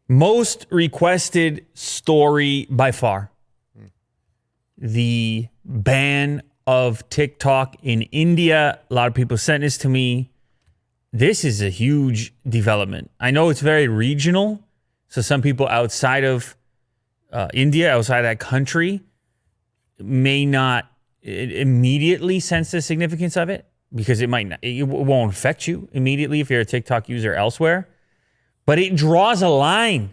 Most requested story by far. The ban of TikTok in India. A lot of people sent this to me. This is a huge development. I know it's very regional. So some people outside of India, outside that country, may not immediately sense the significance of it because it won't affect you immediately if you're a TikTok user elsewhere. But it draws a line.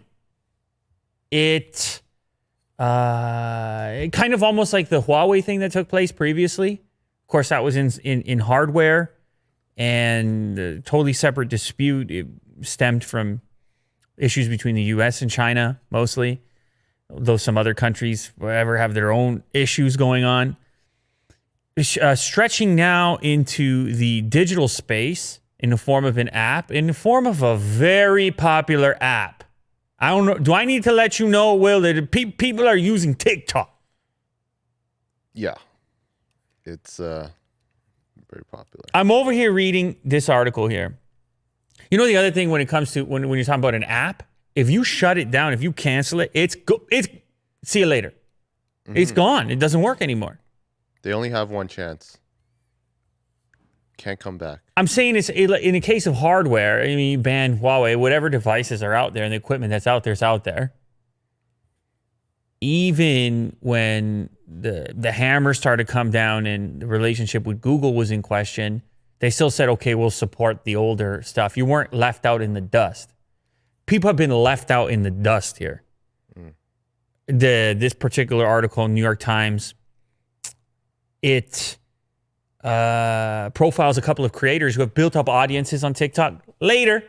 It kind of almost like the Huawei thing that took place previously. Of course, that was in hardware and a totally separate dispute. It stemmed from issues between the U.S. and China mostly, though some other countries, whatever, have their own issues going on. Stretching now into the digital space in the form of an app, in the form of a very popular app. I don't know. Do I need to let you know, Will, that people are using TikTok? Yeah. It's very popular. I'm over here reading this article here. You know the other thing when it comes to when you're talking about an app, if you shut it down, if you cancel it, it's see you later. Mm-hmm. It's gone. It doesn't work anymore. They only have one chance. Can't come back. I'm saying it's in the case of hardware. I mean, you ban Huawei, whatever devices are out there and the equipment that's out there is out there. Even when the hammer started to come down and the relationship with Google was in question, they still said, okay, we'll support the older stuff. You weren't left out in the dust. People have been left out in the dust here. This particular article in New York Times, it profiles a couple of creators who have built up audiences on TikTok. Later.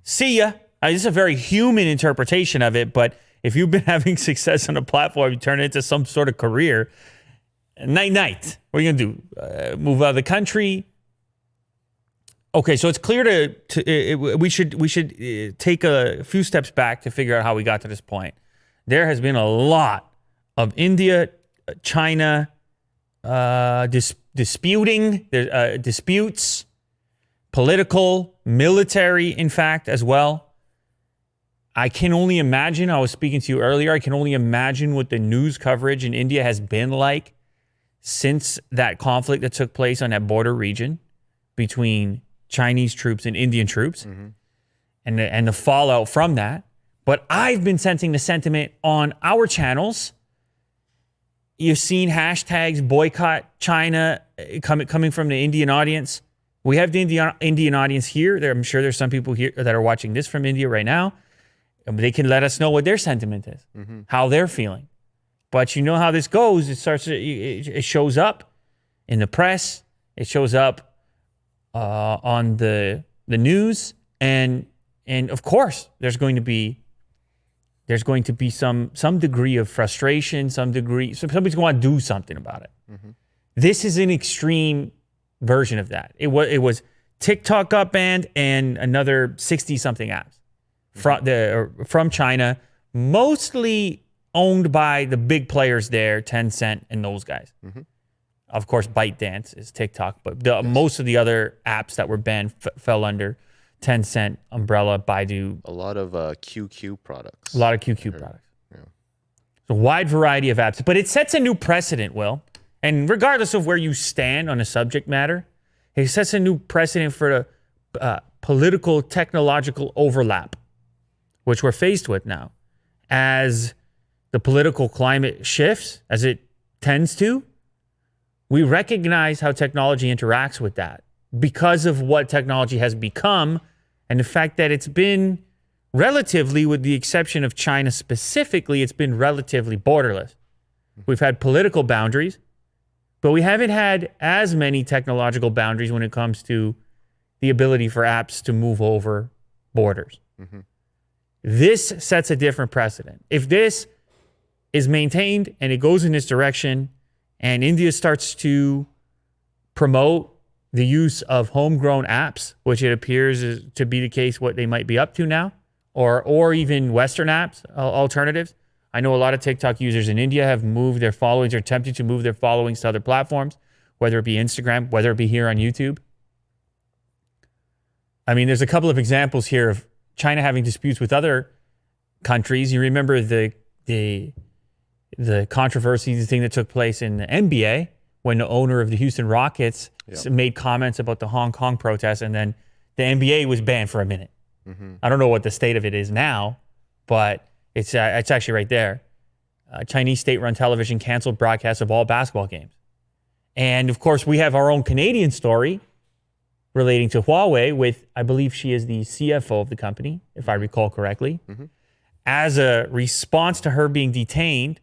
See ya. This is a very human interpretation of it, but if you've been having success on a platform, you turn it into some sort of career. Night. What are you going to do? Move out of the country? Okay, so it's clear we should take a few steps back to figure out how we got to this point. There has been a lot of India, China disputing, disputes, political, military, in fact, as well. I can only imagine, I was speaking to you earlier, I can only imagine what the news coverage in India has been like since that conflict that took place on that border region between Chinese troops and Indian troops, and the fallout from that. But I've been sensing the sentiment on our channels. You've seen hashtags boycott China coming from the Indian audience. We have the Indian audience here. I'm sure there's some people here that are watching this from India right now. And they can let us know what their sentiment is, how they're feeling. But you know how this goes. It shows up in the press. It shows up on the news, and of course there's going to be some degree of frustration, somebody's going to want to do something about it. This is an extreme version of that. It was TikTok got banned and another 60 something apps from China, mostly owned by the big players there, Tencent and those guys. Of course, ByteDance is TikTok, but most of the other apps that were banned fell under Tencent umbrella, Baidu. A lot of QQ products. Products. Yeah. A wide variety of apps, but it sets a new precedent, Will. And regardless of where you stand on a subject matter, it sets a new precedent for the political, technological overlap, which we're faced with now. As the political climate shifts, as it tends to, we recognize how technology interacts with that because of what technology has become and the fact that it's been relatively, with the exception of China specifically, it's been relatively borderless. We've had political boundaries, but we haven't had as many technological boundaries when it comes to the ability for apps to move over borders. This sets a different precedent. If this is maintained and it goes in this direction, and India starts to promote the use of homegrown apps, which it appears to be the case what they might be up to now, or even Western apps, alternatives. I know a lot of TikTok users in India have moved their followings or attempted to move their followings to other platforms, whether it be Instagram, whether it be here on YouTube. I mean, there's a couple of examples here of China having disputes with other countries. You remember the controversy, the thing that took place in the NBA when the owner of the Houston Rockets made comments about the Hong Kong protests, and then the NBA was banned for a minute. I don't know what the state of it is now, but it's actually right there. Chinese state-run television canceled broadcasts of all basketball games. And, of course, we have our own Canadian story relating to Huawei with, I believe she is the CFO of the company, if I recall correctly. As a response to her being detained,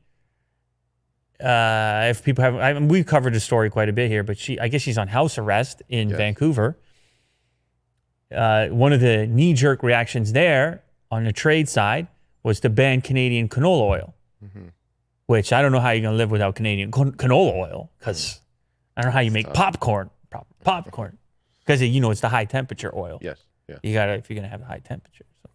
if people have, we've covered the story quite a bit here, but I guess she's on house arrest in Vancouver. One of the knee-jerk reactions there on the trade side was to ban Canadian canola oil, which I don't know how you're going to live without Canadian canola oil, because I don't know how you make popcorn, because it's the high temperature oil. Yes. Yeah. You got to, if you're going to have a high temperature. So.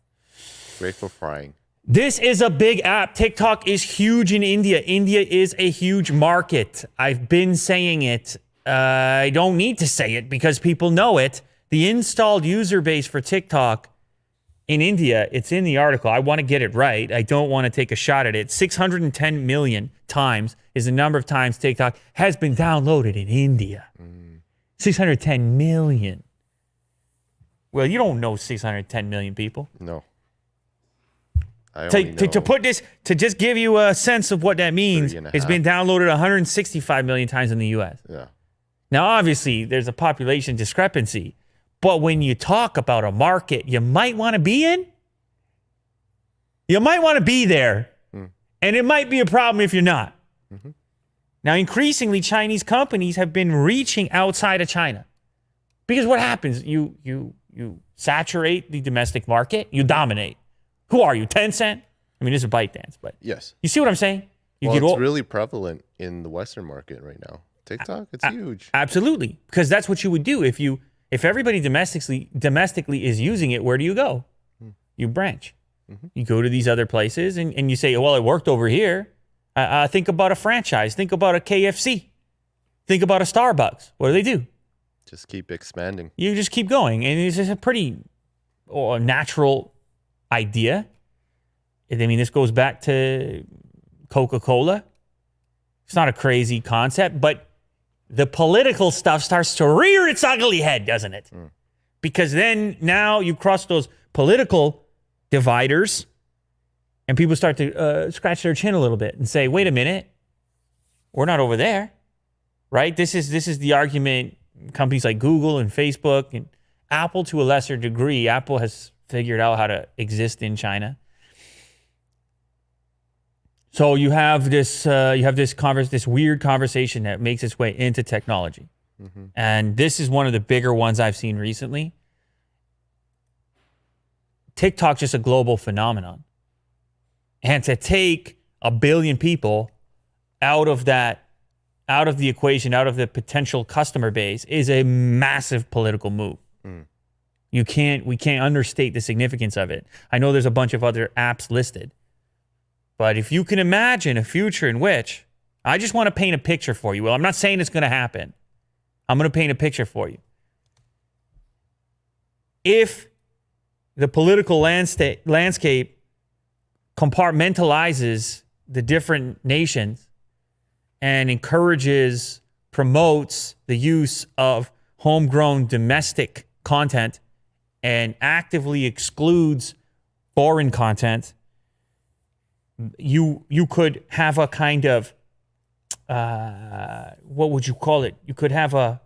Great for frying. This is a big app. TikTok is huge in India. India is a huge market. I've been saying it. I don't need to say it because people know it. The installed user base for TikTok in India, it's in the article. I want to get it right. I don't want to take a shot at it. 610 million times is the number of times TikTok has been downloaded in India. 610 million. Well, you don't know 610 million people. No. To put this, to just give you a sense of what that means, it's been downloaded 165 million times in the U.S. Yeah. Now, obviously, there's a population discrepancy, but when you talk about a market you might want to be in, you might want to be there, and it might be a problem if you're not. Now, increasingly, Chinese companies have been reaching outside of China because what happens? You saturate the domestic market, you dominate. Who are you, Tencent? I mean, this is a ByteDance, but yes. You see what I'm saying? It's really prevalent in the Western market right now. TikTok, it's huge. Absolutely, because that's what you would do if everybody domestically is using it. Where do you go? You branch. You go to these other places and you say, well, it worked over here. Think about a franchise. Think about a KFC. Think about a Starbucks. What do? Just keep expanding. You just keep going, and it's just a pretty natural idea. I mean, this goes back to Coca-Cola. It's not a crazy concept, but the political stuff starts to rear its ugly head, doesn't it? Because then now you cross those political dividers and people start to scratch their chin a little bit and say, wait a minute, we're not over there, right? This is the argument companies like Google and Facebook and Apple to a lesser degree. Apple has figured out how to exist in China. So you have this weird conversation that makes its way into technology. And this is one of the bigger ones I've seen recently. TikTok's just a global phenomenon. And to take 1 billion people out of the equation, out of the potential customer base is a massive political move. We can't understate the significance of it. I know there's a bunch of other apps listed. But if you can imagine a future in which, I just want to paint a picture for you. Well, I'm not saying it's going to happen. I'm going to paint a picture for you. If the political landscape compartmentalizes the different nations and promotes the use of homegrown domestic content and actively excludes foreign content, you could have a kind of, what would you call it? You could have a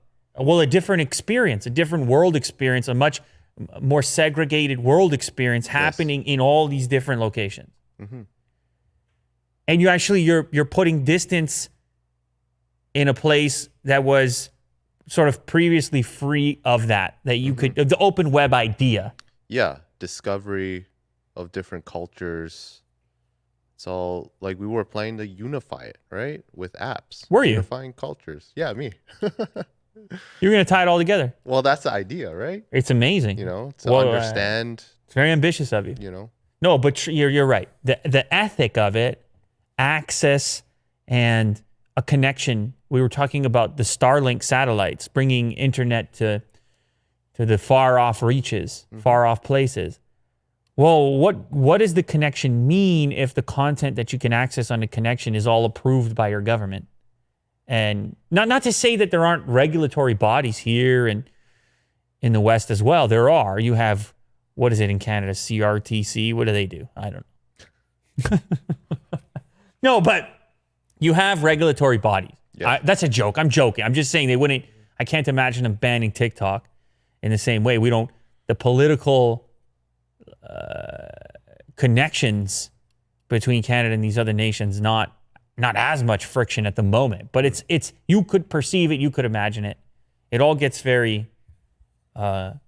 different experience, a different world experience, a much more segregated world experience happening in all these different locations. And you're putting distance in a place that was sort of previously free of that you could, the open web idea. Yeah, discovery of different cultures. It's all like we were playing to unify it, right? With apps. Were you? Unifying cultures. Yeah, me. You're going to tie it all together. Well, that's the idea, right? It's amazing. To understand. It's very ambitious of you. No, but you're right. The ethic of it, access and a connection. We were talking about the Starlink satellites bringing internet to the far off reaches, far off places. Well, what does the connection mean if the content that you can access on the connection is all approved by your government? And not to say that there aren't regulatory bodies here and in the West as well. There are. You have, what is it in Canada? CRTC? What do they do? I don't know. No, but you have regulatory bodies. Yeah. That's a joke. I'm joking. I'm just saying they wouldn't. I can't imagine them banning TikTok in the same way. The political connections between Canada and these other nations, not as much friction at the moment, but it's you could perceive it, you could imagine it. It all gets very cloudy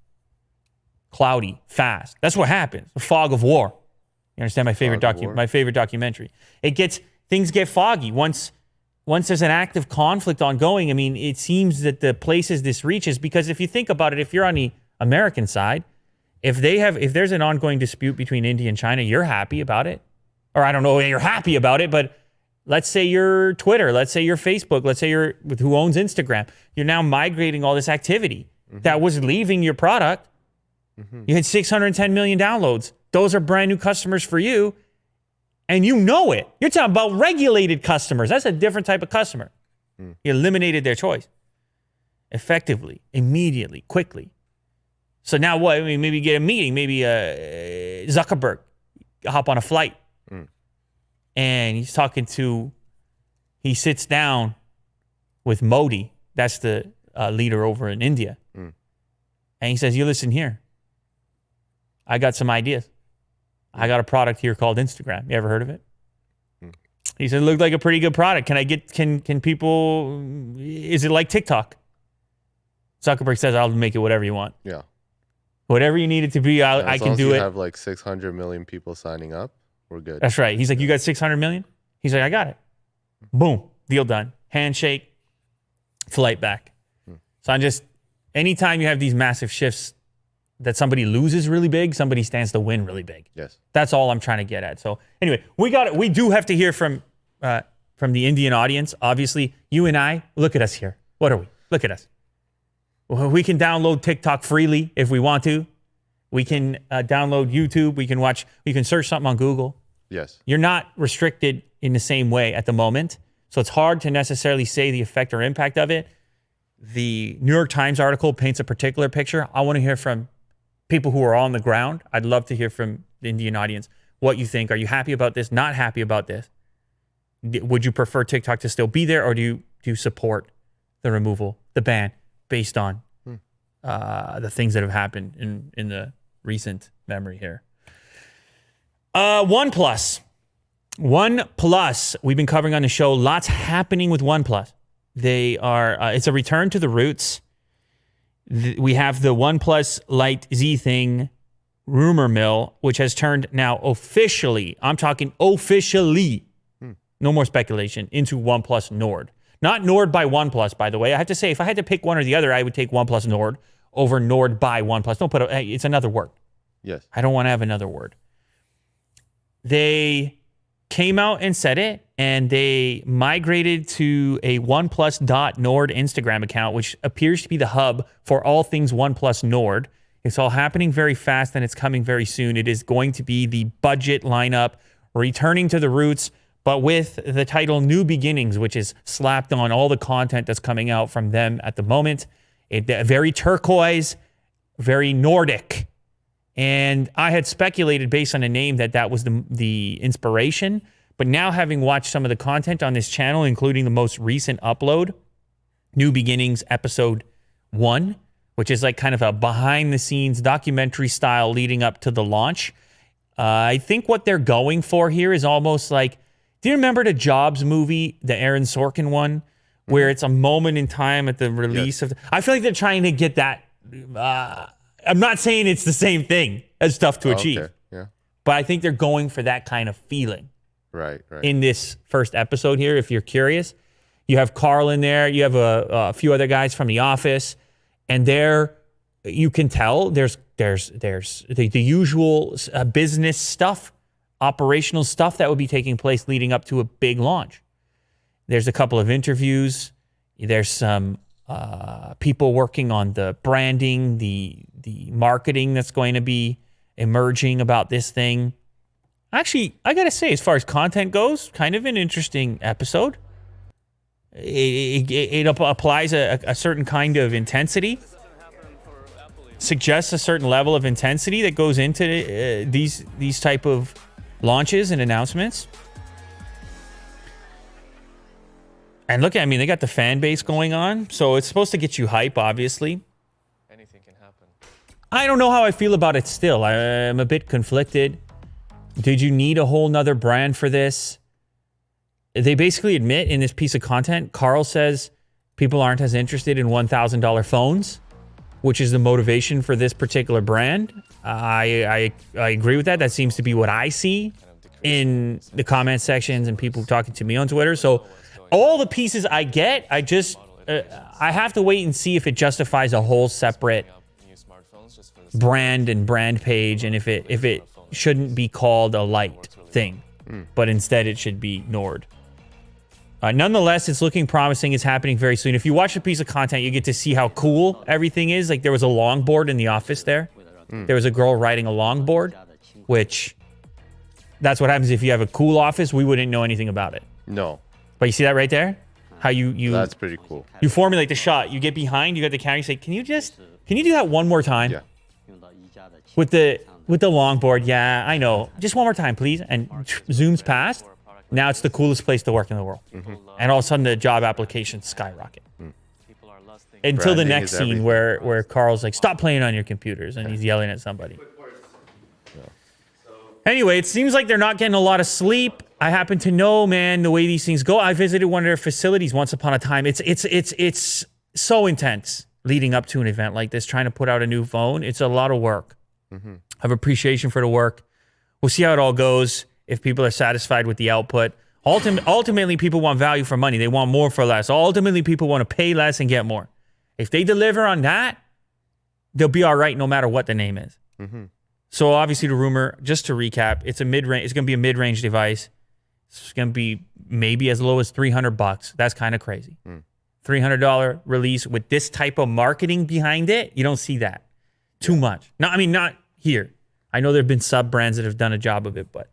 fast. That's what happens. The fog of war. You understand my favorite documentary. Things get foggy once there's an active conflict ongoing. I mean, it seems that the places this reaches, because if you think about it, if you're on the American side, if there's an ongoing dispute between India and China, you're happy about it. Or I don't know if you're happy about it, but let's say you're Twitter, let's say you're Facebook, let's say you're who owns Instagram. You're now migrating all this activity that was leaving your product. You had 610 million downloads. Those are brand new customers for you. And you know it. You're talking about regulated customers. That's a different type of customer. You eliminated their choice. Effectively, immediately, quickly. So now what? I mean, maybe get a meeting. Maybe Zuckerberg hop on a flight. And he sits down with Modi. That's the leader over in India. And he says, you listen here. I got some ideas. I got a product here called Instagram. You ever heard of it? He said, it looked like a pretty good product. Can people, is it like TikTok? Zuckerberg says, I'll make it whatever you want. Yeah. Whatever you need it to be, I can do it. You have like 600 million people signing up. We're good. That's right. He's like, you got 600 million? He's like, I got it. Boom. Deal done. Handshake. Flight back. So anytime you have these massive shifts that somebody loses really big, somebody stands to win really big. Yes. That's all I'm trying to get at. So anyway, we do have to hear from the Indian audience. Obviously, you and I, look at us here. What are we? Look at us. We can download TikTok freely if we want to. We can download YouTube. We can search something on Google. Yes. You're not restricted in the same way at the moment. So it's hard to necessarily say the effect or impact of it. The New York Times article paints a particular picture. I want to hear from people who are on the ground. I'd love to hear from the Indian audience what you think. Are you happy about this? Not happy about this? Would you prefer TikTok to still be there, or do you support the removal, the ban, based on the things that have happened in the recent memory here? OnePlus. We've been covering on the show. Lots happening with OnePlus. They are. It's a return to the roots. We have the OnePlus Lite Z thing rumor mill, which has turned now officially, I'm talking officially, no more speculation, into OnePlus Nord. Not Nord by OnePlus, by the way. I have to say, if I had to pick one or the other, I would take OnePlus Nord over Nord by OnePlus. Don't it's another word. Yes. I don't want to have another word. They came out and said it, and they migrated to a OnePlus.Nord Instagram account, which appears to be the hub for all things OnePlus Nord. It's all happening very fast, and it's coming very soon. It is going to be the budget lineup, returning to the roots, but with the title New Beginnings, which is slapped on all the content that's coming out from them at the moment. Very turquoise, very Nordic. And I had speculated based on a name that was the inspiration. But now, having watched some of the content on this channel, including the most recent upload, New Beginnings Episode 1, which is like kind of a behind-the-scenes documentary style leading up to the launch, I think what they're going for here is almost like, do you remember the Jobs movie, the Aaron Sorkin one, where it's a moment in time at the release of... I feel like they're trying to get that... I'm not saying it's the same thing as Tough to Achieve. Okay. Yeah. But I think they're going for that kind of feeling. Right. In this first episode here, if you're curious. You have Carl in there. You have a few other guys from The Office. And there, you can tell there's the usual business stuff, operational stuff that would be taking place leading up to a big launch. There's a couple of interviews. There's some people working on the branding, the marketing that's going to be emerging about this thing. Actually, I got to say, as far as content goes, kind of an interesting episode. It applies a certain kind of intensity, suggests a certain level of intensity that goes into these type of launches and announcements. And look, I mean, they got the fan base going on, so it's supposed to get you hype, obviously. Anything can happen. I don't know how I feel about it still. I'm a bit conflicted. Did you need a whole nother brand for this? They basically admit in this piece of content, Carl says people aren't as interested in $1,000 phones, which is the motivation for this particular brand. I agree with that. That seems to be what I see in the comment sections and people talking to me on Twitter. So all the pieces I get, I have to wait and see if it justifies a whole separate brand and brand page, and if it shouldn't be called a light thing, but instead it should be Nord. Nonetheless, it's looking promising. It's happening very soon. If you watch a piece of content, you get to see how cool everything is. Like, there was a longboard in the office there. There was a girl riding a longboard, which that's what happens if you have a cool office. We wouldn't know anything about it. No. But you see that right there? How you That's pretty cool. You formulate the shot. You get behind, you got the camera, you say, can you do that one more time? Yeah. With the longboard, yeah, I know. Just one more time, please. And zooms past. Now it's the coolest place to work in the world. And all of a sudden the job applications skyrocket. Until the Branding next is scene everything. where Carl's like, stop playing on your computers, and he's yelling at somebody. Anyway, it seems like they're not getting a lot of sleep. I happen to know, man, the way these things go. I visited one of their facilities once upon a time. It's so intense leading up to an event like this, trying to put out a new phone. It's a lot of work. I have appreciation for the work. We'll see how it all goes, if people are satisfied with the output. Ultimately, people want value for money. They want more for less. Ultimately, people want to pay less and get more. If they deliver on that, they'll be all right no matter what the name is. So obviously the rumor, just to recap, it's going to be a mid-range device. It's going to be maybe as low as $300. That's kind of crazy. $300 release with this type of marketing behind it. You don't see that too much. No, I mean, not here. I know there have been sub-brands that have done a job of it, but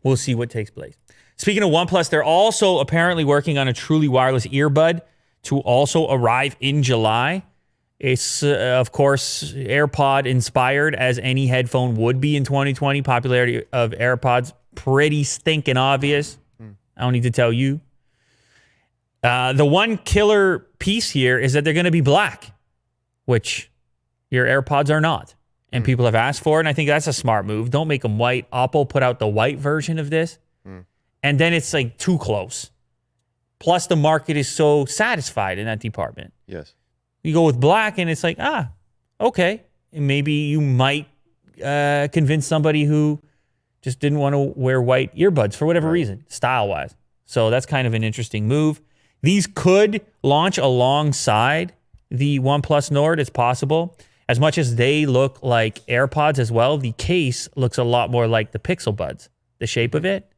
we'll see what takes place. Speaking of OnePlus, they're also apparently working on a truly wireless earbud to also arrive in July. It's, of course, AirPod inspired, as any headphone would be in 2020. Popularity of AirPods, pretty stinking obvious. I don't need to tell you. The one killer piece here is that they're going to be black, which your AirPods are not. And people have asked for it, and I think that's a smart move. Don't make them white. Oppo put out the white version of this, and then it's like too close. Plus, the market is so satisfied in that department. Yes. You go with black, and it's like, okay. And maybe you might convince somebody who just didn't want to wear white earbuds for whatever reason, style-wise. So that's kind of an interesting move. These could launch alongside the OnePlus Nord. It's possible. As much as they look like AirPods as well, the case looks a lot more like the Pixel Buds, the shape of it.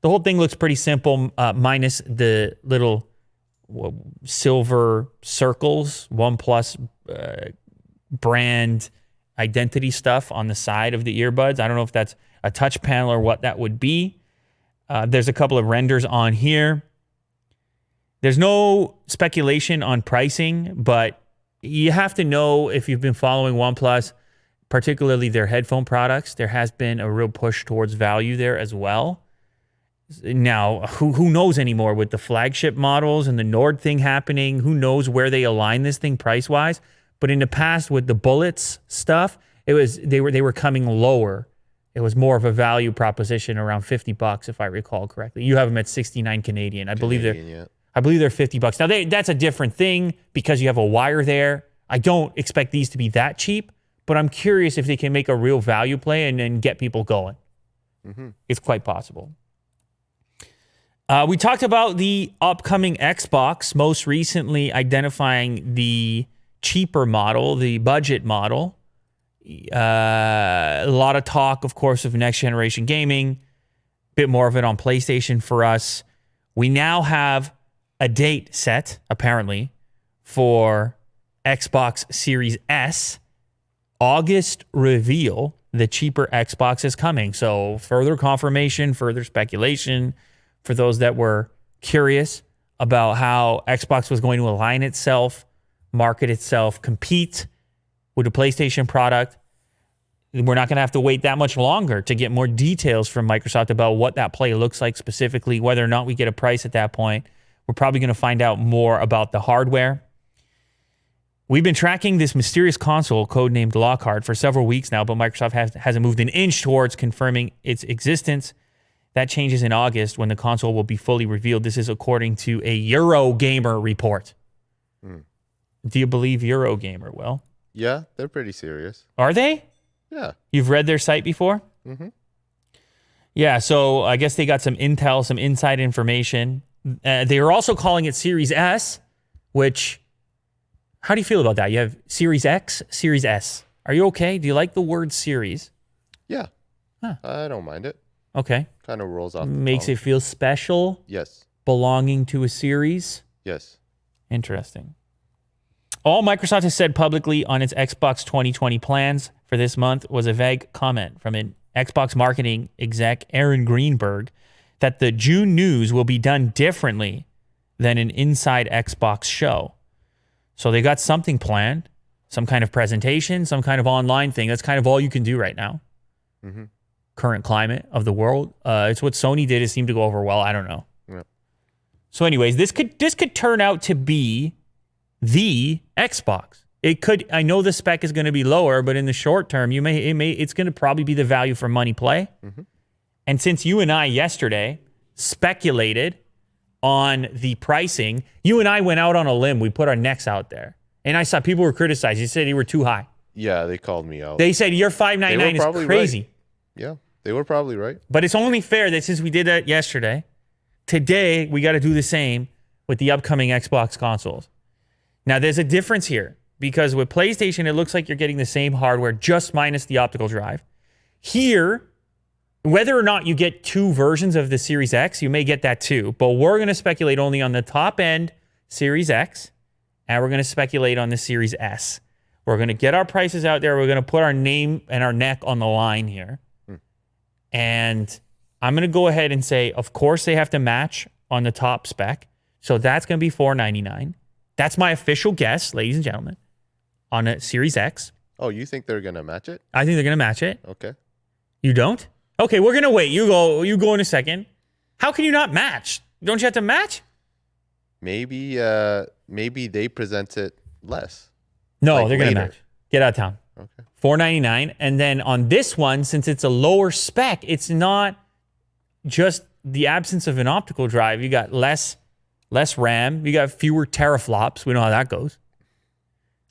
The whole thing looks pretty simple, minus the little silver circles, OnePlus brand identity stuff on the side of the earbuds. I don't know if that's a touch panel or what that would be. There's a couple of renders on here. There's no speculation on pricing, but you have to know, if you've been following OnePlus, particularly their headphone products, there has been a real push towards value there as well. Now, who knows anymore with the flagship models and the Nord thing happening? Who knows where they align this thing price-wise? But in the past, with the Bullets stuff, they were coming lower. It was more of a value proposition, around $50, if I recall correctly. You have them at 69 Canadian. I believe they're $50. Now that's a different thing because you have a wire there. I don't expect these to be that cheap, but I'm curious if they can make a real value play and then get people going. It's quite possible. We talked about the upcoming Xbox, most recently identifying the cheaper model, the budget model. A lot of talk, of course, of next generation gaming. A bit more of it on PlayStation for us. We now have a date set, apparently, for Xbox Series S. August reveal. the cheaper Xbox is coming. So further confirmation, further speculation for those that were curious about how Xbox was going to align itself, market itself, compete with the PlayStation product. We're not going to have to wait that much longer to get more details from Microsoft about what that play looks like specifically, whether or not we get a price at that point. We're probably going to find out more about the hardware. We've been tracking this mysterious console, codenamed Lockhart, for several weeks now, but Microsoft hasn't moved an inch towards confirming its existence. That changes in August when the console will be fully revealed. This is according to a Eurogamer report. Do you believe Eurogamer, Will? Yeah, they're pretty serious. Are they? Yeah. You've read their site before? Mm-hmm. Yeah, so I guess they got some intel, some inside information. They are also calling it Series S, which... How do you feel about that? You have Series X, Series S. Are you okay? Do you like the word series? Yeah. Huh. I don't mind it. Okay. Kind of rolls off the Makes tongue. it feel special? Yes. Belonging to a series? Yes. Interesting. All Microsoft has said publicly on its Xbox 2020 plans for this month was a vague comment from an Xbox marketing exec, Aaron Greenberg, that the June news will be done differently than an inside Xbox show. So they got something planned, some kind of presentation, some kind of online thing. That's kind of all you can do right now. Mm-hmm. Current climate of the world. It's what Sony did. It seemed to go over well. I don't know. Yep. So anyways, this could turn out to be the Xbox. It could. I know the spec is going to be lower, but in the short term, it's going to probably be the value for money play. Mm-hmm. And since you and I yesterday speculated on the pricing, you and I went out on a limb. We put our necks out there. And I saw people were criticized. You said you were too high. Yeah, they called me out. They said your $599 is crazy. Right. Yeah, they were probably right. But it's only fair that since we did that yesterday, today we got to do the same with the upcoming Xbox consoles. Now, there's a difference here because with PlayStation, it looks like you're getting the same hardware, just minus the optical drive. Here, whether or not you get two versions of the Series X, you may get that too. But we're going to speculate only on the top end Series X, and we're going to speculate on the Series S. We're going to get our prices out there. We're going to put our name and our neck on the line here. And I'm going to go ahead and say, of course, they have to match on the top spec. So that's going to be $499. That's my official guess, ladies and gentlemen, on a Series X. Oh, you think they're going to match it? I think they're going to match it. Okay. You don't? Okay, we're going to wait. You go in a second. How can you not match? Don't you have to match? Maybe they present it less. No, like they're going to later. match. Get out of town. Okay. $499. And then on this one, since it's a lower spec, it's not just the absence of an optical drive. You got less RAM. You got fewer teraflops. We know how that goes.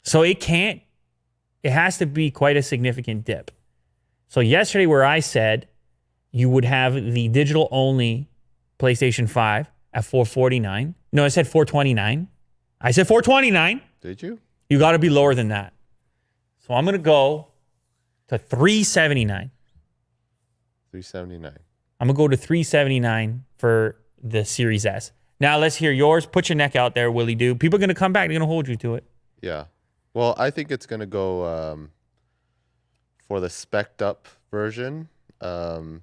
So it has to be quite a significant dip. So yesterday where I said you would have the digital only PlayStation 5 at $449. No, I said $429. I said $429. Did you? You got to be lower than that. So I'm going to go to $379. $379. I'm going to go to $379 for the Series S. Now let's hear yours. Put your neck out there, Willie Doo. People are going to come back. They're going to hold you to it. Yeah. Well, I think it's going to go for the spec'd up version, $550.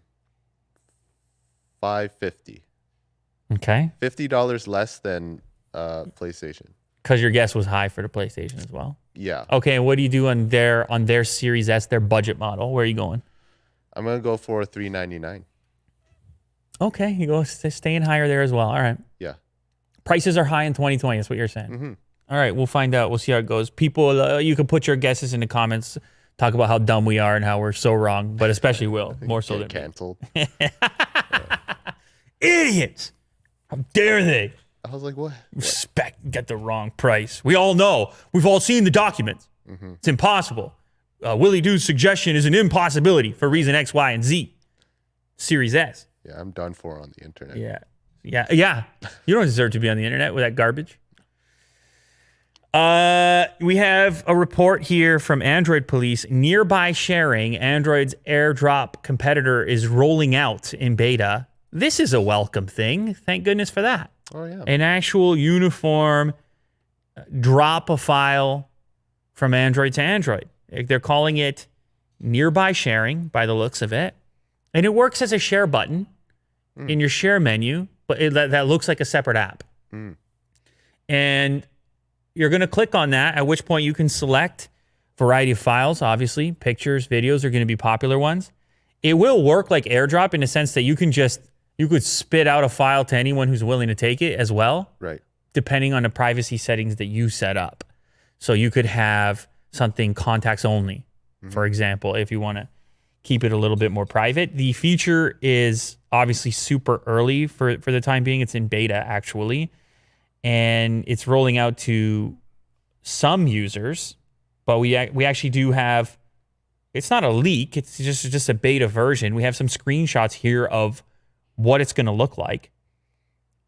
Okay. $50 less than PlayStation. Because your guess was high for the PlayStation as well. Yeah. Okay, and what do you do on their Series S, their budget model? Where are you going? I'm going to go for $399. Okay, you go staying higher there as well. All right. Yeah. Prices are high in 2020. That's what you're saying. Mm-hmm. All right, we'll find out. We'll see how it goes. People, you can put your guesses in the comments. Talk about how dumb we are and how we're so wrong, but especially Will, more so than me. Canceled. Idiots! How dare they? I was like, what? Get the wrong price. We all know. We've all seen the documents. Mm-hmm. It's impossible. Willie Doo's suggestion is an impossibility for reason X, Y, and Z. Series S. Yeah, I'm done for on the internet. Yeah. You don't deserve to be on the internet with that garbage. We have a report here from Android Police. Nearby sharing, Android's AirDrop competitor is rolling out in beta. This is a welcome thing. Thank goodness for that. Oh, yeah. An actual uniform drop a file from Android to Android. They're calling it nearby sharing by the looks of it. And it works as a share button in your share menu, but that looks like a separate app. And you're going to click on that, at which point you can select variety of files. Obviously, pictures, videos are going to be popular ones. It will work like AirDrop in the sense that you could spit out a file to anyone who's willing to take it as well. Right. Depending on the privacy settings that you set up. So you could have something contacts only, for example, if you want to keep it a little bit more private. The feature is obviously super early for the time being. It's in beta, actually. And it's rolling out to some users. But we actually do have, it's not a leak. It's just a beta version. We have some screenshots here of what it's going to look like.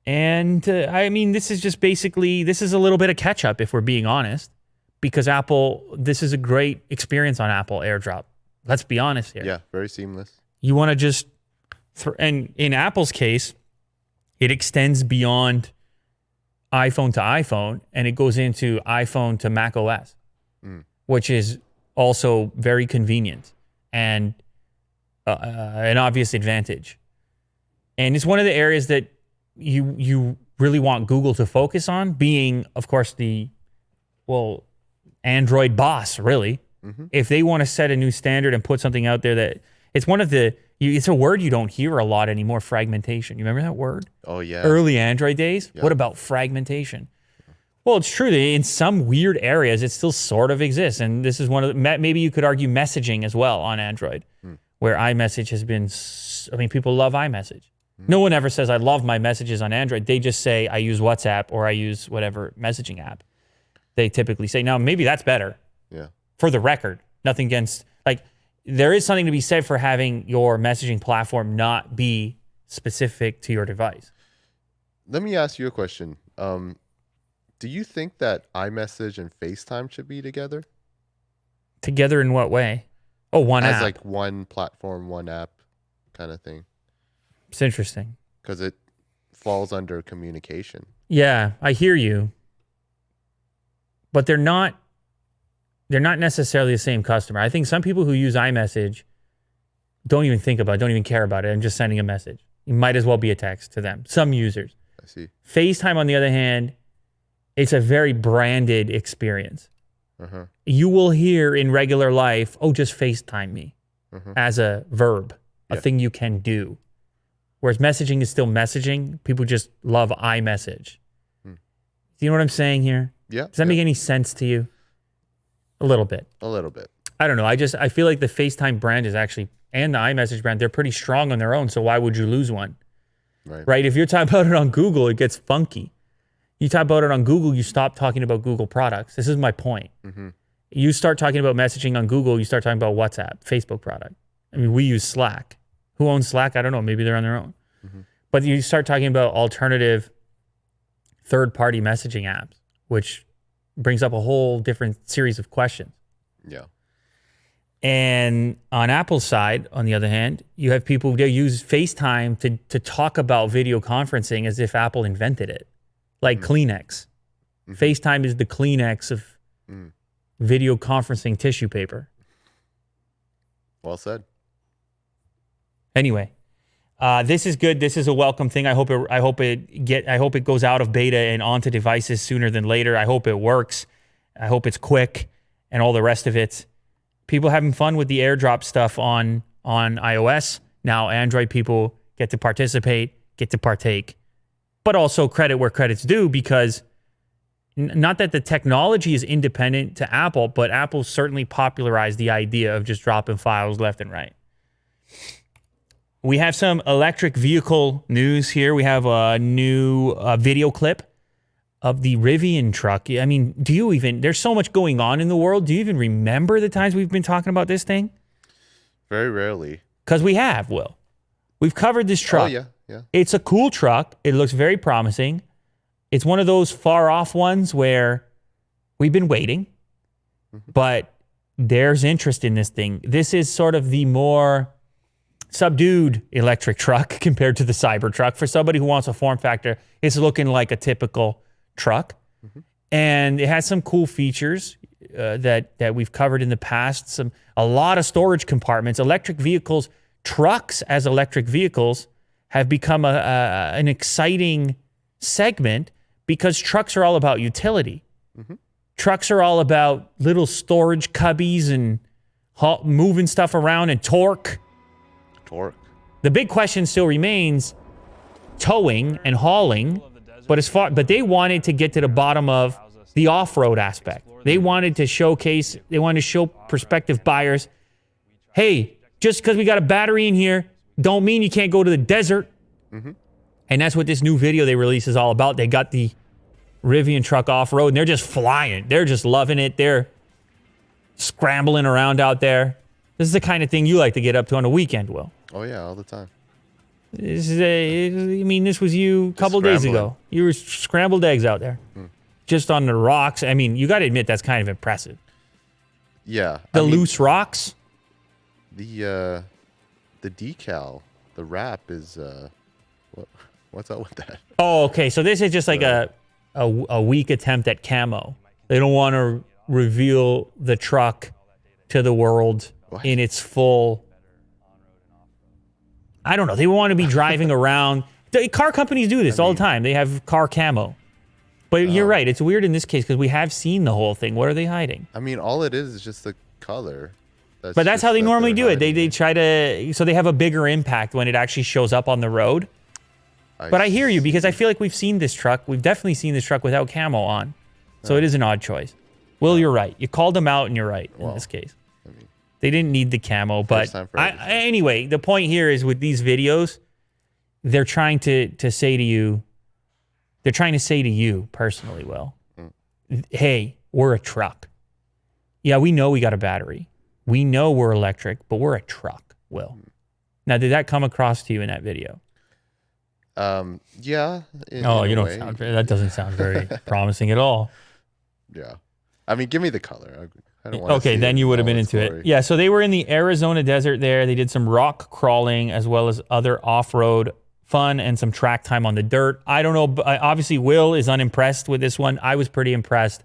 And I mean, this is just basically, this is a little bit of catch up if we're being honest, because this is a great experience on Apple AirDrop. Let's be honest here. Yeah, very seamless. You want to just, and in Apple's case, it extends beyond iPhone to iPhone and it goes into iPhone to Mac OS, which is also very convenient and an obvious advantage. And it's one of the areas that you really want Google to focus on, being, of course, Android boss, really. If they want to set a new standard and put something out there that it's it's a word you don't hear a lot anymore, fragmentation. You remember that word? Oh, yeah. Early Android days? Yeah. What about fragmentation? Well, it's true that in some weird areas, it still sort of exists. And this is one of the, maybe you could argue messaging as well on Android, where iMessage has been, people love iMessage. No one ever says, I love my messages on Android. They just say, I use WhatsApp or I use whatever messaging app. They typically say, now, maybe that's better. Yeah. For the record, nothing against, there is something to be said for having your messaging platform not be specific to your device. Let me ask you a question. Do you think that iMessage and FaceTime should be together? Together in what way? Oh, one app. As like one platform, one app kind of thing. It's interesting. Because it falls under communication. Yeah, I hear you. But they're not necessarily the same customer. I think some people who use iMessage don't even think about it, don't even care about it. I'm just sending a message. You might as well be a text to them. Some users. I see. FaceTime, on the other hand, it's a very branded experience. You will hear in regular life, oh, just FaceTime me as a verb, a thing you can do. Whereas messaging is still messaging. People just love iMessage. Do you know what I'm saying here? Yeah. Does that make any sense to you? A little bit. A little bit. I don't know. I feel like the FaceTime brand is actually, and the iMessage brand, they're pretty strong on their own. So why would you lose one? Right? If you're talking about it on Google, it gets funky. You talk about it on Google, you stop talking about Google products. This is my point. You start talking about messaging on Google, you start talking about WhatsApp, Facebook product. I mean, we use Slack. Who owns Slack? I don't know. Maybe they're on their own. But you start talking about alternative third-party messaging apps, which brings up a whole different series of questions. Yeah. And on Apple's side, on the other hand, you have people who use FaceTime to talk about video conferencing as if Apple invented it, like Kleenex. FaceTime is the Kleenex of video conferencing tissue paper. Well said. Anyway, this is good. This is a welcome thing. I hope it goes out of beta and onto devices sooner than later. I hope it works. I hope it's quick and all the rest of it. People having fun with the AirDrop stuff on iOS. Now Android people get to participate, get to partake, but also credit where credit's due, because not that the technology is independent to Apple, but Apple certainly popularized the idea of just dropping files left and right. We have some electric vehicle news here. We have a new video clip of the Rivian truck. I mean, there's so much going on in the world. Do you even remember the times we've been talking about this thing? Very rarely. Because we have, Will. We've covered this truck. Oh, yeah. It's a cool truck. It looks very promising. It's one of those far off ones where we've been waiting, but there's interest in this thing. This is sort of the more subdued electric truck compared to the Cybertruck. For somebody who wants a form factor, it's looking like a typical truck. And it has some cool features. that we've covered in the past. A lot of storage compartments. Electric vehicles, trucks as electric vehicles have become an exciting segment because trucks are all about utility. Mm-hmm. Trucks are all about little storage cubbies and moving stuff around and torque. The big question still remains towing and hauling, but they wanted to get to the bottom of the off-road aspect. They wanted to show prospective buyers, hey, just because we got a battery in here, don't mean you can't go to the desert. Mm-hmm. And that's what this new video they released is all about. They got the Rivian truck off-road, and they're just flying. They're just loving it. They're scrambling around out there. This is the kind of thing you like to get up to on a weekend, Will. Oh, yeah, all the time. This was you a couple days ago. You were scrambled eggs out there. Just on the rocks. I mean, you got to admit that's kind of impressive. Yeah. Loose rocks? The decal, the wrap is, what's up with that? Oh, okay. So this is just like a weak attempt at camo. They don't want to reveal the truck to the world in its full... I don't know. They want to be driving around. Car companies do this all the time. They have car camo. But you're right. It's weird in this case because we have seen the whole thing. What are they hiding? I mean, all it is just the color. But that's how they normally do it. They try to... So they have a bigger impact when it actually shows up on the road. But I hear you because I feel like we've seen this truck. We've definitely seen this truck without camo on. So it is an odd choice. Will, you're right. You called them out and you're right in this case. They didn't need the camo, but anyway, the point here is with these videos, they're trying to say to you personally, Will, hey, we're a truck. Yeah, we know we got a battery. We know we're electric, but we're a truck, Will. Now, did that come across to you in that video? Yeah. That doesn't sound very promising at all. Yeah. I mean, give me the color. Okay, then you would have been into it. Yeah, so they were in the Arizona desert there. They did some rock crawling as well as other off-road fun and some track time on the dirt. I don't know. Obviously, Will is unimpressed with this one. I was pretty impressed.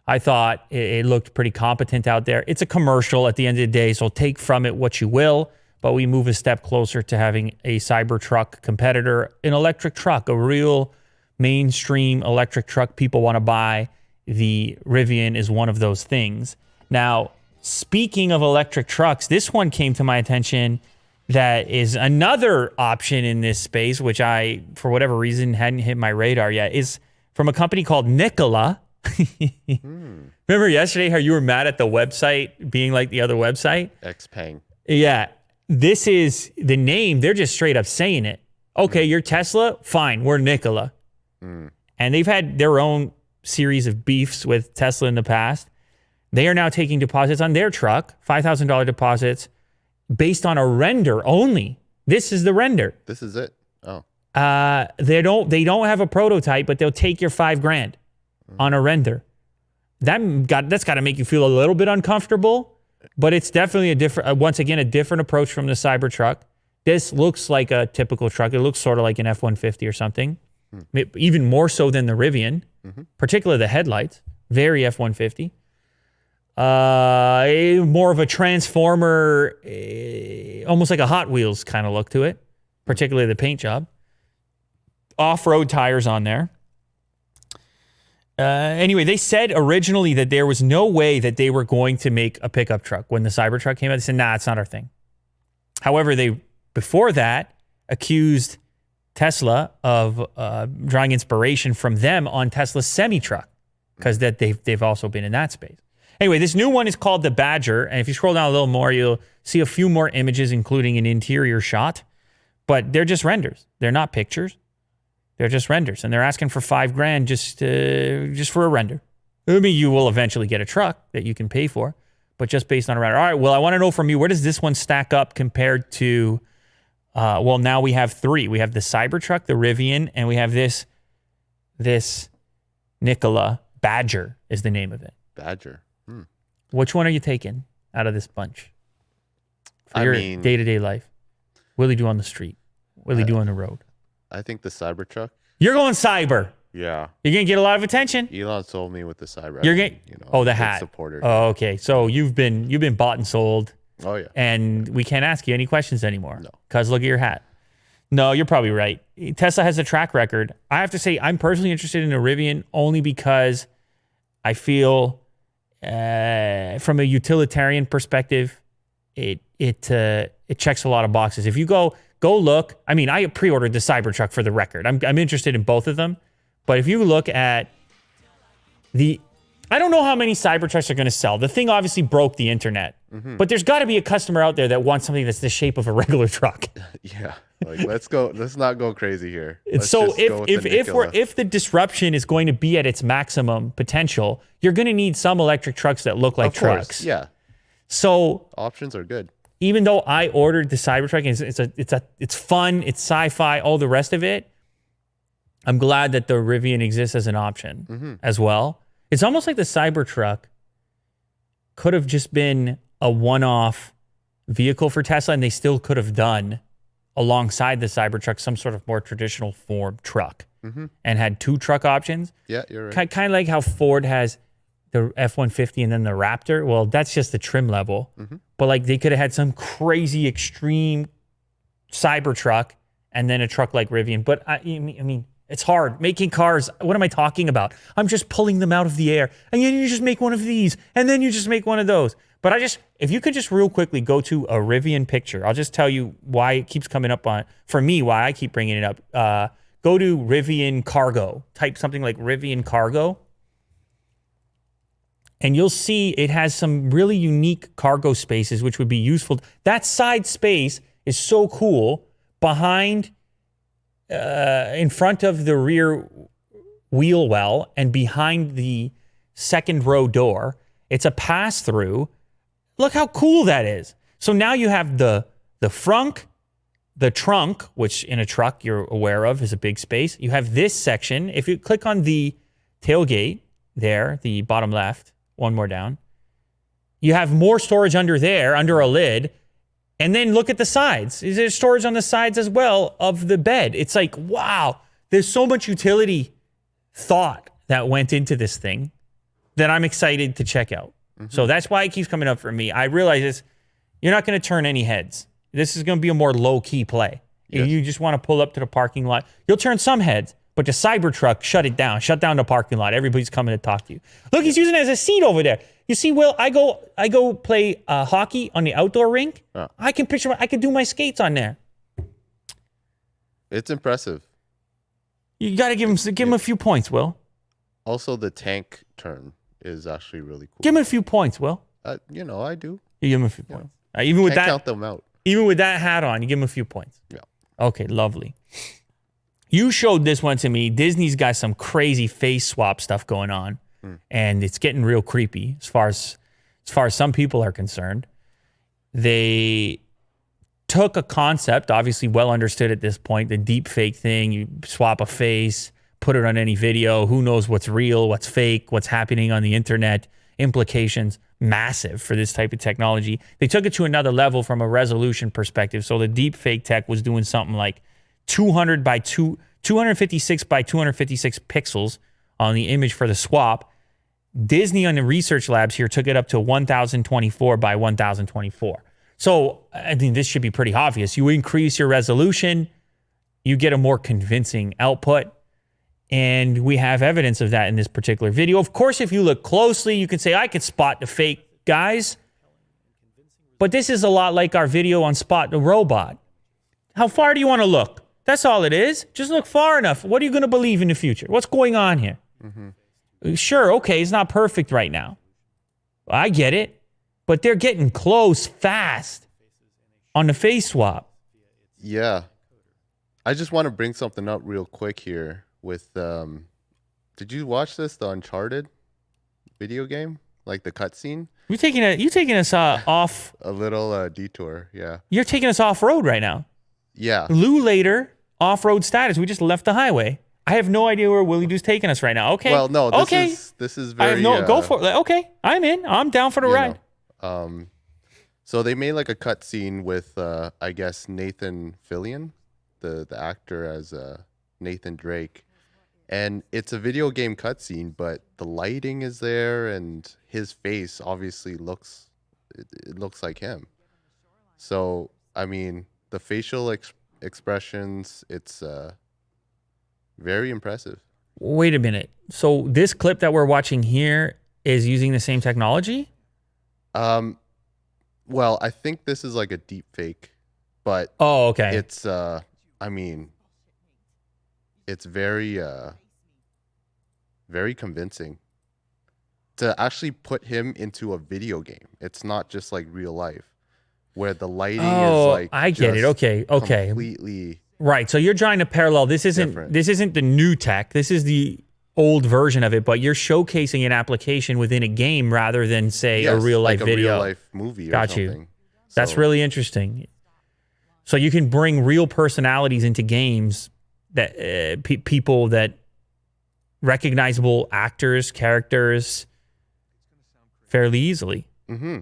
I thought it looked pretty competent out there. It's a commercial at the end of the day, so take from it what you will. But we move a step closer to having a Cybertruck competitor, an electric truck, a real mainstream electric truck people want to buy. The Rivian is one of those things. Now, speaking of electric trucks, this one came to my attention that is another option in this space, which I, for whatever reason, hadn't hit my radar yet, is from a company called Nikola. Remember yesterday how you were mad at the website being like the other website? Xpeng. Yeah. This is the name. They're just straight up saying it. Okay, you're Tesla? Fine, we're Nikola. And they've had their own series of beefs with Tesla in the past. They are now taking deposits on their truck, $5,000 deposits, based on a render only. This is the render. This is it. Oh. They don't have a prototype, but they'll take your $5,000 on a render. That's got to make you feel a little bit uncomfortable, but it's definitely a different approach from the Cybertruck. This looks like a typical truck. It looks sort of like an F-150 or something, even more so than the Rivian, particularly the headlights. Very F-150. More of a transformer, almost like a Hot Wheels kind of look to it, particularly the paint job. Off-road tires on there. Anyway, they said originally that there was no way that they were going to make a pickup truck. When the Cybertruck came out, they said, nah, it's not our thing. However, they, before that, accused Tesla of drawing inspiration from them on Tesla's semi-truck, because that they've also been in that space. Anyway, this new one is called the Badger, and if you scroll down a little more, you'll see a few more images, including an interior shot, but they're just renders. They're not pictures. They're just renders, and they're asking for $5,000 just for a render. I mean, you will eventually get a truck that you can pay for, but just based on a render. All right, well, I want to know from you, where does this one stack up compared to, well, now we have three. We have the Cybertruck, the Rivian, and we have this Nikola. Badger is the name of it. Badger. Which one are you taking out of this bunch for your day-to-day life? Will he do on the street? Will he do on the road? I think the Cybertruck. You're going cyber. Yeah. You're gonna get a lot of attention. Elon sold me with the Cyber. You're gonna the big hat. supporter. Oh, okay. So you've been bought and sold, Oh yeah. and we can't ask you any questions anymore. No. Because look at your hat. No, you're probably right. Tesla has a track record. I have to say, I'm personally interested in a Rivian only because I feel, from a utilitarian perspective, it checks a lot of boxes. If you go look, I mean, I pre-ordered the Cybertruck for the record. I'm interested in both of them, but if you look at I don't know how many Cybertrucks are going to sell. The thing obviously broke the internet, but there's got to be a customer out there that wants something that's the shape of a regular truck. Yeah. Like let's not go crazy here. So if the disruption is going to be at its maximum potential, you're going to need some electric trucks that look like Of course, trucks. yeah. So Options are good. even though I ordered the Cybertruck, and it's fun, it's sci-fi, all the rest of it, I'm glad that the Rivian exists as an option as well. It's almost like the Cybertruck could have just been a one-off vehicle for Tesla, and they still could have done alongside the Cybertruck some sort of more traditional form truck and had two truck options. Yeah, you're right. Kind of like how Ford has the F-150 and then the Raptor. Well, that's just the trim level. But like they could have had some crazy extreme Cybertruck and then a truck like Rivian. But I mean, it's hard making cars. What am I talking about? I'm just pulling them out of the air. And then you just make one of these. And then you just make one of those. But if you could just real quickly go to a Rivian picture, I'll just tell you why it keeps coming up for me, why I keep bringing it up. Go to Rivian Cargo. Type something like Rivian Cargo. And you'll see it has some really unique cargo spaces, which would be useful. That side space is so cool. In front of the rear wheel well and behind the second row door, it's a pass-through. Look how cool that is. So now you have the frunk, the trunk, which in a truck you're aware of is a big space. You have this section. If you click on the tailgate there, the bottom left, one more down, you have more storage under there, under a lid. And then look at the sides. Is there storage on the sides as well of the bed? It's like, wow, there's so much utility thought that went into this thing that I'm excited to check out. So that's why it keeps coming up for me. I realize you're not going to turn any heads. This is going to be a more low-key play. Yes. You just want to pull up to the parking lot. You'll turn some heads, but the Cybertruck, shut it down. Shut down the parking lot. Everybody's coming to talk to you. Look, he's using it as a seat over there. You see, Will, I go play hockey on the outdoor rink. Oh. I can do my skates on there. It's impressive. You got to give him a few points, Will. Also, the tank turn is actually really cool. Give him a few points, Will. I do. You give him a few points. Even with that, count them out. Even with that hat on, you give him a few points. Yeah. Okay, lovely. You showed this one to me. Disney's got some crazy face swap stuff going on. And it's getting real creepy as far as some people are concerned. They took a concept, obviously well understood at this point, the deep fake thing. You swap a face, put it on any video. Who knows what's real, what's fake, what's happening on the internet. Implications massive for this type of technology. They took it to another level from a resolution perspective. So the deep fake tech was doing something like 256 by 256 pixels on the image for the swap. Disney on the research labs here took it up to 1024 by 1024. So, I mean, this should be pretty obvious. You increase your resolution, you get a more convincing output, and we have evidence of that in this particular video. Of course, if you look closely, you can say, I could spot the fake guys, but this is a lot like our video on Spot the Robot. How far do you want to look? That's all it is. Just look far enough. What are you going to believe in the future? What's going on here? Sure, okay, it's not perfect right now. I get it. But they're getting close fast on the face swap. Yeah. I just want to bring something up real quick here with did you watch this, the Uncharted video game? Like the cutscene? You taking us off a little detour, yeah. You're taking us off-road right now. Yeah. Lou later, off-road status. We just left the highway. I have no idea where Willie Doo's taking us right now. Okay. Well, no, this is very... I have no... go for it. Okay, I'm in. I'm down for the ride. So they made like a cut scene with, I guess, Nathan Fillion, the actor as Nathan Drake. And it's a video game cutscene, but the lighting is there, and his face obviously it looks like him. So I mean, the facial expressions, it's very impressive. Wait a minute. So this clip that we're watching here is using the same technology? Well, I think this is like a deep fake, but Oh, okay. it's I mean, it's very convincing to actually put him into a video game. It's not just like real life where the lighting is like I get it. Okay. completely Right. So you're trying to parallel. This different. isn't the new tech. This is the old version of it, but you're showcasing an application within a game rather than say a real life like video. a real life movie or Got something. you. That's really interesting. So you can bring real personalities into games that people that recognizable actors, characters fairly easily,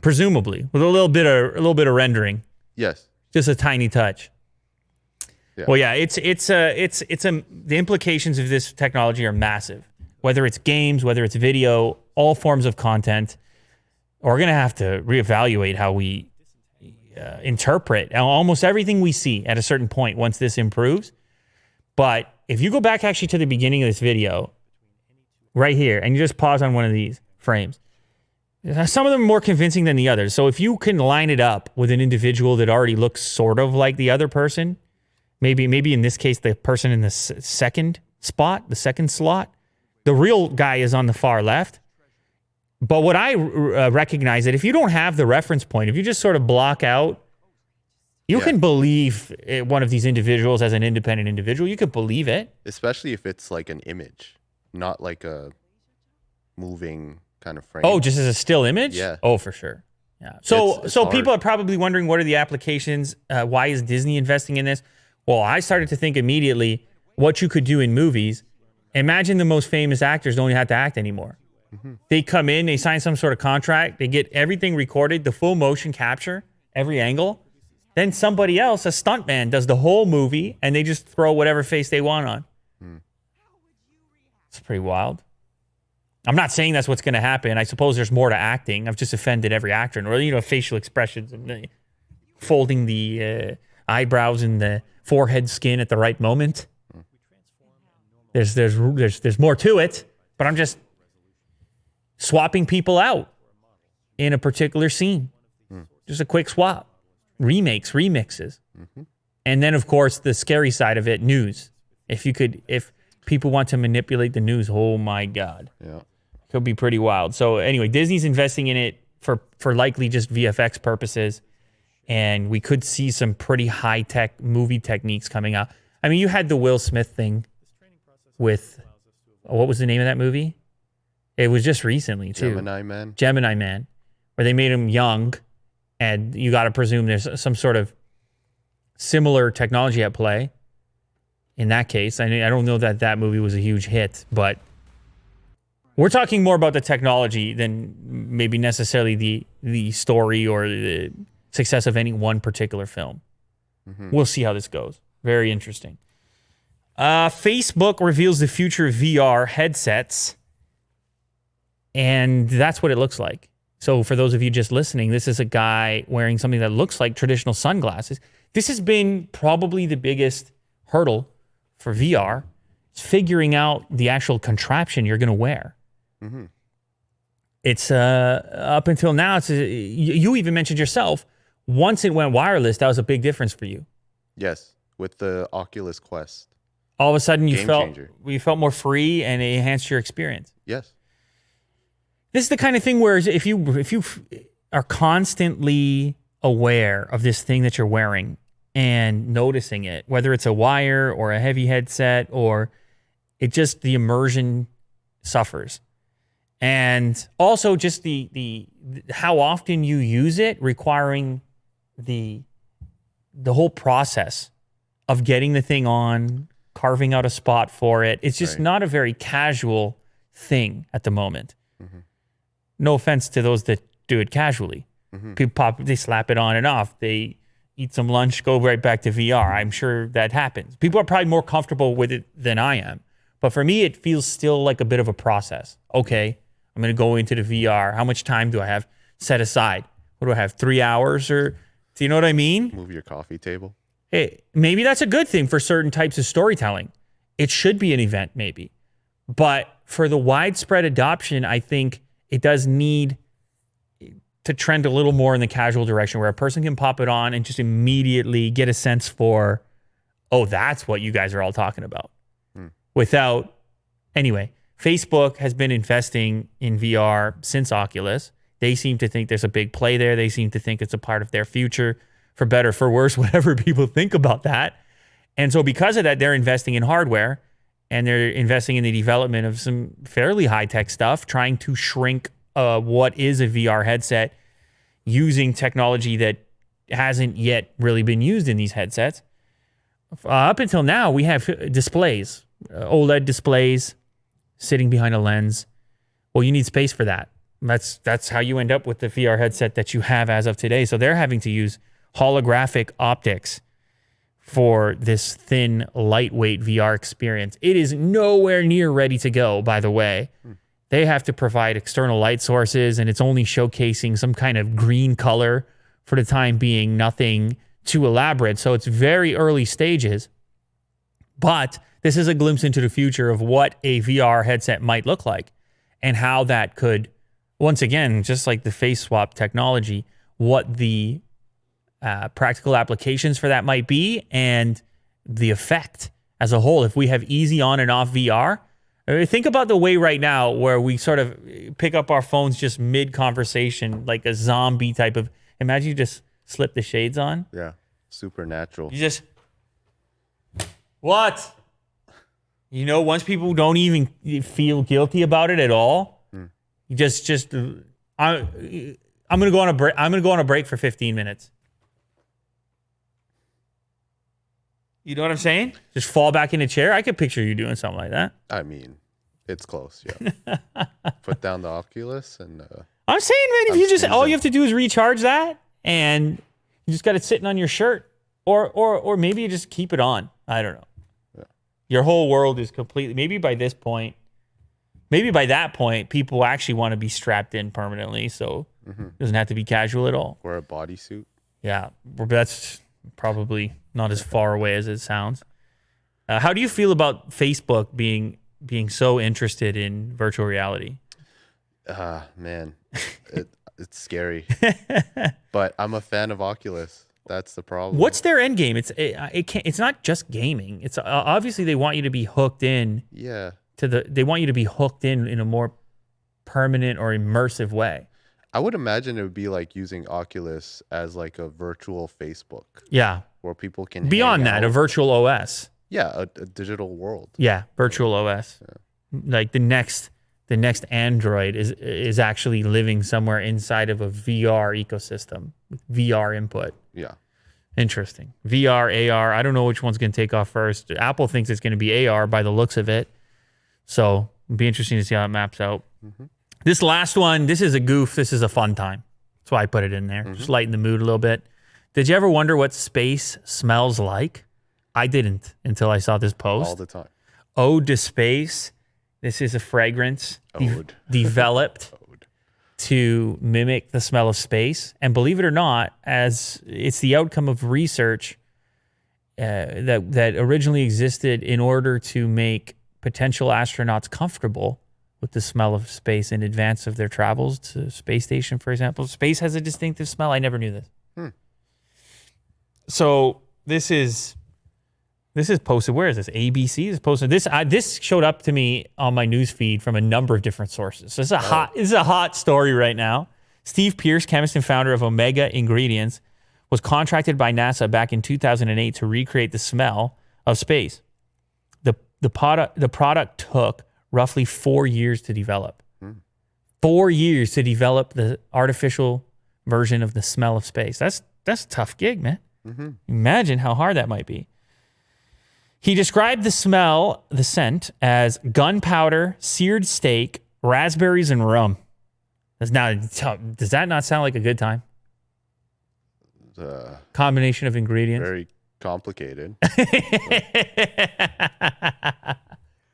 presumably with a little bit of rendering, Yes. just a tiny touch. Yeah. Well, yeah, the implications of this technology are massive. Whether it's games, whether it's video, all forms of content, we're going to have to reevaluate how we interpret almost everything we see at a certain point once this improves. But if you go back actually to the beginning of this video, right here, and you just pause on one of these frames, some of them are more convincing than the others. So if you can line it up with an individual that already looks sort of like the other person, maybe in this case, the person in the second spot, the second slot, the real guy is on the far left. But what I recognize that if you don't have the reference point, if you just sort of block out, you can believe one of these individuals as an independent individual. You could believe it. Especially if it's like an image, not like a moving kind of frame. Oh, just as a still image? Yeah. Oh, for sure. Yeah. So It's so hard. people are probably wondering, what are the applications? Why is Disney investing in this? Well, I started to think immediately what you could do in movies. Imagine the most famous actors don't even have to act anymore. They come in, they sign some sort of contract, they get everything recorded, the full motion capture, every angle. Then somebody else, a stuntman, does the whole movie, and they just throw whatever face they want on. It's pretty wild. I'm not saying that's what's going to happen. I suppose there's more to acting. I've just offended every actor. Or, facial expressions and folding the eyebrows and the forehead skin at the right moment. There's more to it, but I'm just swapping people out in a particular scene. Just a quick swap. Remixes. And then, of course, the scary side of it, news. If people want to manipulate the news, oh my God. Yeah. Could be pretty wild. So anyway, Disney's investing in it for likely just VFX purposes. And we could see some pretty high-tech movie techniques coming out. I mean, you had the Will Smith thing with, what was the name of that movie? It was just recently, too. Gemini Man, where they made him young. And you got to presume there's some sort of similar technology at play. In that case, I don't know that movie was a huge hit, but we're talking more about the technology than maybe necessarily the story or the success of any one particular film. We'll see how this goes. Very interesting. Facebook reveals the future of VR headsets, and that's what it looks like. So for those of you just listening, this is a guy wearing something that looks like traditional sunglasses. This has been probably the biggest hurdle for VR. It's figuring out the actual contraption you're going to wear. It's up until now, you even mentioned yourself, once it went wireless, that was a big difference for you. Yes, with the Oculus Quest. All of a sudden, you changer. felt more free and it enhanced your experience. Yes. This is the kind of thing where if you are constantly aware of this thing that you're wearing and noticing it, whether it's a wire or a heavy headset, or the immersion suffers. And also just the how often you use it, requiring the whole process of getting the thing on, carving out a spot for it. It's just not a very casual thing at the moment. No offense to those that do it casually. People they slap it on and off. They eat some lunch, go right back to VR. I'm sure that happens. People are probably more comfortable with it than I am. But for me, it feels still like a bit of a process. Okay, I'm going to go into the VR. How much time do I have set aside? What do I have, 3 hours? Or do you know what I mean? Move your coffee table. Hey, maybe that's a good thing for certain types of storytelling. It should be an event, maybe. But for the widespread adoption, I think it does need to trend a little more in the casual direction where a person can pop it on and just immediately get a sense for, oh, that's what you guys are all talking about. Without, anyway, Facebook has been investing in VR since Oculus. They seem to think there's a big play there. They seem to think it's a part of their future, for better, for worse, whatever people think about that. And so because of that, they're investing in hardware and they're investing in the development of some fairly high-tech stuff, trying to shrink what is a VR headset using technology that hasn't yet really been used in these headsets. Up until now, we have displays, OLED displays sitting behind a lens. Well, you need space for that. That's how you end up with the VR headset that you have as of today. So they're having to use holographic optics for this thin, lightweight VR experience. It is nowhere near ready to go, by the way. They have to provide external light sources, and it's only showcasing some kind of green color for the time being, nothing too elaborate. So it's very early stages. But this is a glimpse into the future of what a VR headset might look like and how that could, once again, just like the face swap technology, what the practical applications for that might be and the effect as a whole. If we have easy on and off VR, think about the way right now where we sort of pick up our phones just mid-conversation, like a zombie type of, imagine you just slip the shades on. Yeah, supernatural. You just, what? You know, once people don't even feel guilty about it at all, you just, I'm gonna go on a break. I'm gonna go on a break for 15 minutes. You know what I'm saying? Just fall back in a chair. I could picture you doing something like that. I mean, it's close. Yeah. Put down the Oculus and. I'm saying, man, if you just all you have to do is recharge that, and you just got it sitting on your shirt, or maybe you just keep it on. I don't know. Yeah. Your whole world is completely. Maybe by this point. Maybe by that point, people actually want to be strapped in permanently, so it doesn't have to be casual at all. Or a bodysuit. Yeah, that's probably not as far away as it sounds. How do you feel about Facebook being so interested in virtual reality? Man, it's scary. But I'm a fan of Oculus. That's the problem. What's their end game? It's not just gaming. It's obviously they want you to be hooked in. Yeah. They want you to be hooked in a more permanent or immersive way. I would imagine it would be like using Oculus as like a virtual Facebook. Yeah. Where people can beyond that, a virtual OS. Yeah, a digital world. Yeah, virtual OS. Yeah. Like the next Android is actually living somewhere inside of a VR ecosystem with VR input. Yeah. Interesting. VR, AR. I don't know which one's going to take off first. Apple thinks it's going to be AR by the looks of it. So it'll be interesting to see how it maps out. This last one, this is a goof. This is a fun time. That's why I put it in there. Just lighten the mood a little bit. Did you ever wonder what space smells like? I didn't until I saw this post. All the time. Ode to Space. This is a fragrance developed to mimic the smell of space. And believe it or not, as it's the outcome of research that originally existed in order to make potential astronauts comfortable with the smell of space in advance of their travels to space station, for example. Space has a distinctive smell. I never knew this. So this is posted. Where is this? ABC is posted. This showed up to me on my news feed from a number of different sources. So this is a hot story right now. Steve Pierce, chemist and founder of Omega Ingredients, was contracted by NASA back in 2008 to recreate the smell of space. The product took roughly 4 years to develop. 4 years to develop the artificial version of the smell of space. That's a tough gig, man. Imagine how hard that might be. He described the scent, as gunpowder, seared steak, raspberries, and rum. Does that not sound like a good time? Combination of ingredients. Very complicated.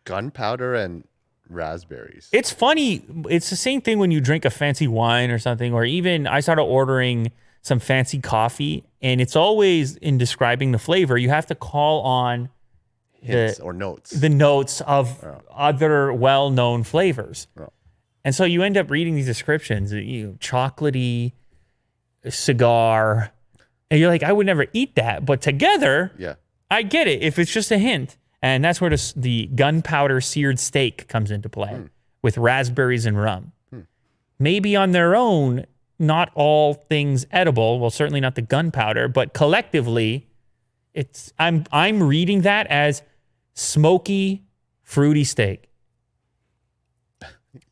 gunpowder and raspberries. It's funny. It's the same thing when you drink a fancy wine or something, or even I started ordering some fancy coffee, and it's always in describing the flavor, you have to call on Hints or notes. the notes of other well-known flavors. Oh. And so you end up reading these descriptions, chocolatey, cigar, and you're like, I would never eat that. But together, Yeah. I get it if it's just a hint. And that's where the gunpowder seared steak comes into play with raspberries and rum. Maybe on their own, not all things edible. Well, certainly not the gunpowder, but collectively, I'm reading that as smoky, fruity steak.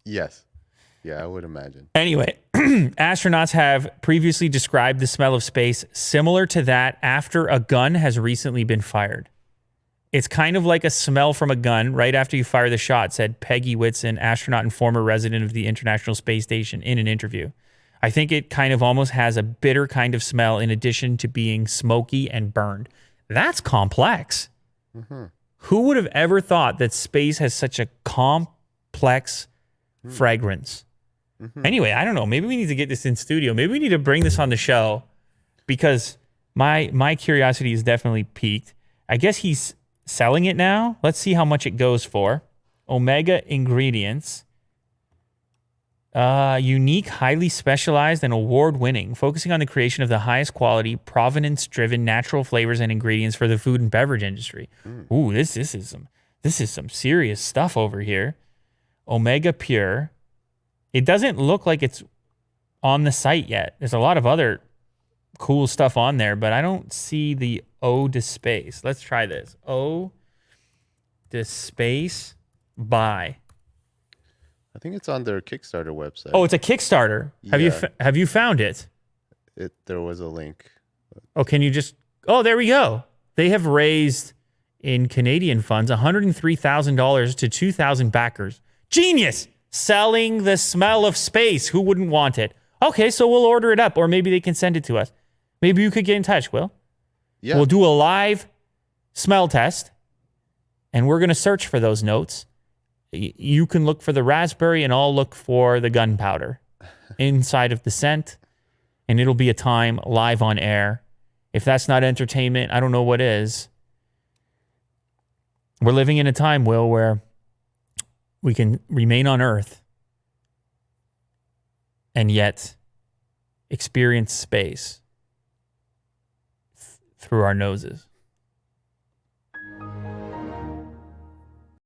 Yes. Yeah, I would imagine. Anyway, astronauts have previously described the smell of space similar to that after a gun has recently been fired. It's kind of like a smell from a gun right after you fire the shot, said Peggy Whitson, astronaut and former resident of the International Space Station, in an interview. I think it kind of almost has a bitter kind of smell in addition to being smoky and burned. That's complex. Who would have ever thought that space has such a complex fragrance? Anyway, I don't know. Maybe we need to get this in studio. Maybe we need to bring this on the show because my curiosity is definitely piqued. I guess he's selling it now. Let's see how much it goes for. Omega ingredients. Unique, highly specialized, and award-winning, focusing on the creation of the highest quality, provenance-driven natural flavors and ingredients for the food and beverage industry. Ooh, this is some serious stuff over here. Omega Pure. It doesn't look like it's on the site yet. There's a lot of other cool stuff on there, but I don't see the O to space. Let's try this. O to space buy. I think it's on their Kickstarter website. Oh, it's a Kickstarter. Have you found it? There was a link. Oh, can you just... Oh, there we go. They have raised, in Canadian funds, $103,000 to 2,000 backers. Genius! Selling the smell of space. Who wouldn't want it? Okay, so we'll order it up, or maybe they can send it to us. Maybe you could get in touch, Will. Yeah. We'll do a live smell test, and we're going to search for those notes. You can look for the raspberry, and I'll look for the gunpowder inside of the scent, and it'll be a time live on air. If that's not entertainment, I don't know what is. We're living in a time, Will, where we can remain on Earth and yet experience space through our noses.